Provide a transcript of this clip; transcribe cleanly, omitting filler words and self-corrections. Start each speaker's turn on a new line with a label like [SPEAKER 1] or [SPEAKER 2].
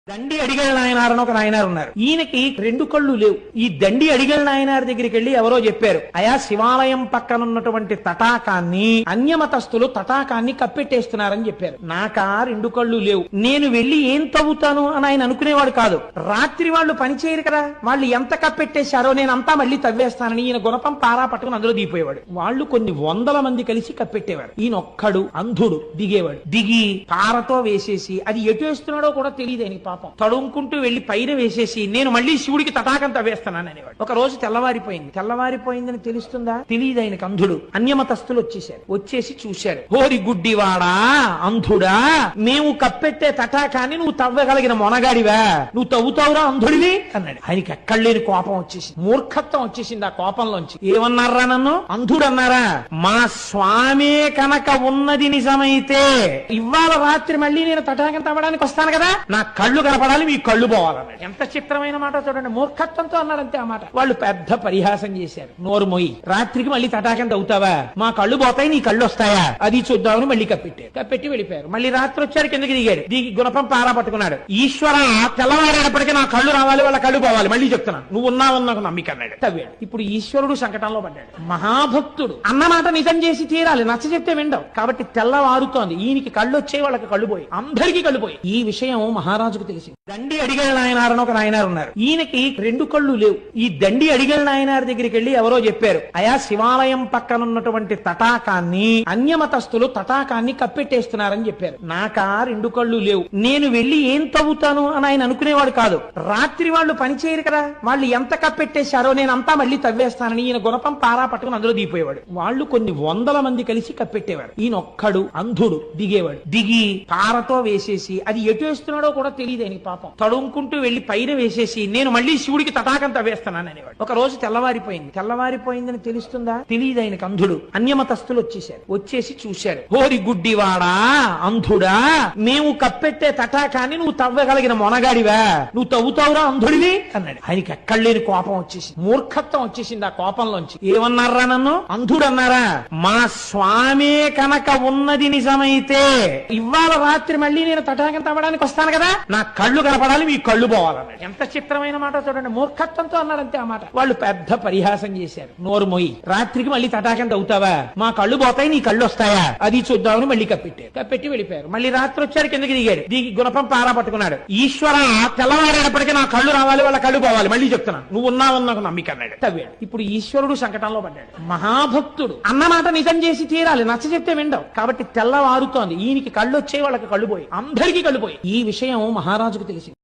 [SPEAKER 1] దండి అడిగల నాయనారు అని ఒక నాయనారు ఉన్నారు. ఈయనకి రెండు కళ్ళు లేవు. ఈ దండి అడిగల నాయనారు దగ్గరికి వెళ్లి ఎవరో చెప్పారు, అయా శివాలయం పక్కనున్నటువంటి తటాకాన్ని అన్యమతస్థులు తటాకాన్ని కప్పెట్టేస్తున్నారని చెప్పారు. నాకా రెండు కళ్ళు లేవు, నేను వెళ్లి ఏం తవ్వుతాను అని ఆయన అనుకునేవాడు కాదు. రాత్రి వాళ్ళు పనిచేయరు కదా, వాళ్ళు ఎంత కప్పెట్టేశారో నేను అంతా మళ్ళీ తవ్వేస్తానని ఈయన గుణపం పారా పట్టుకుని అందులో దిగిపోయేవాడు. వాళ్ళు కొన్ని వందల మంది కలిసి కప్పెట్టేవాడు. ఈయన ఒక్కడు అంధుడు దిగేవాడు. దిగి పారతో వేసేసి అది ఎటు వేస్తున్నాడో కూడా తెలియదు ఆయనకి. పాపం తడుముకుంటూ వెళ్లి పైన వేసేసి నేను మళ్ళీ శివుడికి తటాకం తవ్వేస్తానని అనేవాడు. ఒక రోజు తెల్లవారిపోయిందని తెలుస్తుందా? తెలియదు ఆయనకు. అంధుడు. అన్యమతస్థులు వచ్చేసారు. వచ్చేసి చూశారు. హోరి గుడ్డివాడా, అంధుడా, మేము కప్పెట్టే తటాకాన్ని నువ్వు తవ్వగలిగిన మొనగాడివా, నువ్వు తవ్వుతావురా అంధుడివి అన్నాడు. ఆయనకి ఎక్కడలేని కోపం వచ్చేసింది, మూర్ఖత్వం వచ్చేసింది. ఆ కోపంలోంచి ఏమన్నారా, నన్ను అంధుడు అన్నారా? మా స్వామే కనుక ఉన్నది నిజమైతే ఇవాళ రాత్రి మళ్ళీ నేను తటాకం తవ్వడానికి వస్తాను కదా, నా కళ్ళు కనపడాలి, మీ కళ్ళు పోవాలన్నాడు. ఎంత చిత్రమైన మాట చూడండి. మూర్ఖత్వంతో అన్నాడు అంతే ఆ మాట. వాళ్ళు పెద్ద పరిహాసం చేశారు. నోరు మొయ్యి, రాత్రికి మళ్ళీ తటాకం తవ్వుతావా, మా కళ్ళు పోతాయి, నీ కళ్ళు వస్తాయా, అది చూద్దామని మళ్ళీ కప్పెట్టి వెళ్ళిపోయారు. మళ్ళీ రాత్రి వచ్చారు, కిందకి దిగాడు. దిగి గుణపం పారా పట్టుకున్నాడు. ఈశ్వర, తెల్లవారేటప్పటికీ నా కళ్ళు రావాలి, వాళ్ళ కళ్ళు పోవాలి, మళ్ళీ చెప్తున్నాను, నువ్వు ఉన్నావని నాకు నమ్మిక అన్నాడు. తవ్వాడు. ఇప్పుడు ఈశ్వరుడు సంకటంలో పడ్డాడు. మహాభక్తుడు అన్నమాట నిజం చేసి తీరాలి, నచ్చ చెప్తే విండవు. కాబట్టి తెల్లవారుతోంది. ఈయనకి కళ్ళు వచ్చాయి, వాళ్ళకి కళ్ళు పోయి, అందరికీ కళ్ళు పోయి. ఈ విషయం మహారాజుకు తెలిసింది. దండి అడిగల నాయనారు అని ఒక నాయనారు ఉన్నారు. ఈయనకి రెండు కళ్ళు లేవు. ఈ దండి అడిగల నాయనారు దగ్గరికి వెళ్లి ఎవరో చెప్పారు, అయా శివాలయం పక్కనున్నటువంటి తటాకాన్ని అన్యమతస్థులు తటాకాన్ని కప్పెట్టేస్తున్నారని చెప్పారు. నాకా రెండు కళ్ళు లేవు, నేను వెళ్లి ఏం తవ్వుతాను అని ఆయన అనుకునేవాడు కాదు. రాత్రి వాళ్ళు పనిచేయరు కదా, వాళ్ళు ఎంత కప్పెట్టేశారో నేను అంతా మళ్ళీ తవ్వేస్తానని ఈయన గుణపం పారా పట్టుకుని అందులో దిగిపోయేవాడు. వాళ్ళు కొన్ని వందల మంది కలిసి కప్పెట్టేవాడు. ఈయన ఒక్కడు అంధుడు దిగేవాడు. దిగి పారతో వేసేసి అది ఎటు వేస్తున్నాడో కూడా తెలియదు ఆయనకి. పాపం తడుముకుంటూ వెళ్లి పైన వేసేసి నేను మళ్ళీ శివుడికి తటాకం తవ్వేస్తానని అనేవాడు. ఒక రోజు తెల్లవారిపోయిందని తెలుస్తుందా? తెలియదు ఆయనకు. అంధుడు. అన్యమతస్థులు వచ్చేసారు. వచ్చేసి చూశారు. హోరి గుడ్డివాడా, అంధుడా, మేము కప్పెట్టే తటాకాన్ని నువ్వు తవ్వగలిగిన మొనగాడివా, నువ్వు తవ్వుతావురా అంధుడివి అన్నాడు. ఆయనకి ఎక్కడలేని కోపం వచ్చేసింది, మూర్ఖత్వం వచ్చేసింది. ఆ కోపంలోంచి ఏమన్నారా, నన్ను అంధుడు అన్నారా? మా స్వామే కనుక ఉన్నది నిజమైతే ఇవాళ రాత్రి మళ్ళీ నేను తటాకం తవ్వడానికి వస్తాను కదా, నా కళ్ళు కనపడాలి, మీ కళ్ళు పోవాలన్నాడు. ఎంత చిత్రమైన మాట చూడండి. మూర్ఖత్వంతో అన్నాడు అంతే ఆ మాట. వాళ్ళు పెద్ద పరిహాసం చేశారు. నోరు మొయ్యి, రాత్రికి మళ్ళీ తటాకం తవ్వుతావా, మా కళ్ళు పోతాయి, నీ కళ్ళు వస్తాయా, అది చూద్దామని మళ్ళీ కప్పెట్టి వెళ్ళిపోయారు. మళ్ళీ రాత్రి వచ్చారు, కిందకి దిగాడు. దిగి గుణపం పారా పట్టుకున్నాడు. ఈశ్వర, తెల్లవారేటప్పటికీ నా కళ్ళు రావాలి, వాళ్ళ కళ్ళు పోవాలి, మళ్ళీ చెప్తున్నాను, నువ్వు ఉన్నావని నాకు నమ్మిక అన్నాడు. తవ్వాడు. ఇప్పుడు ఈశ్వరుడు సంకటంలో పడ్డాడు. మహాభక్తుడు అన్నమాట నిజం చేసి తీరాలి, నచ్చ చెప్తే విండవు. కాబట్టి తెల్లవారుతోంది. ఈయనకి కళ్ళు వచ్చాయి, వాళ్ళకి కళ్ళు పోయి, అందరికీ కళ్ళు పోయి. ఈ విషయం మహారాజుకు తెలిసింది.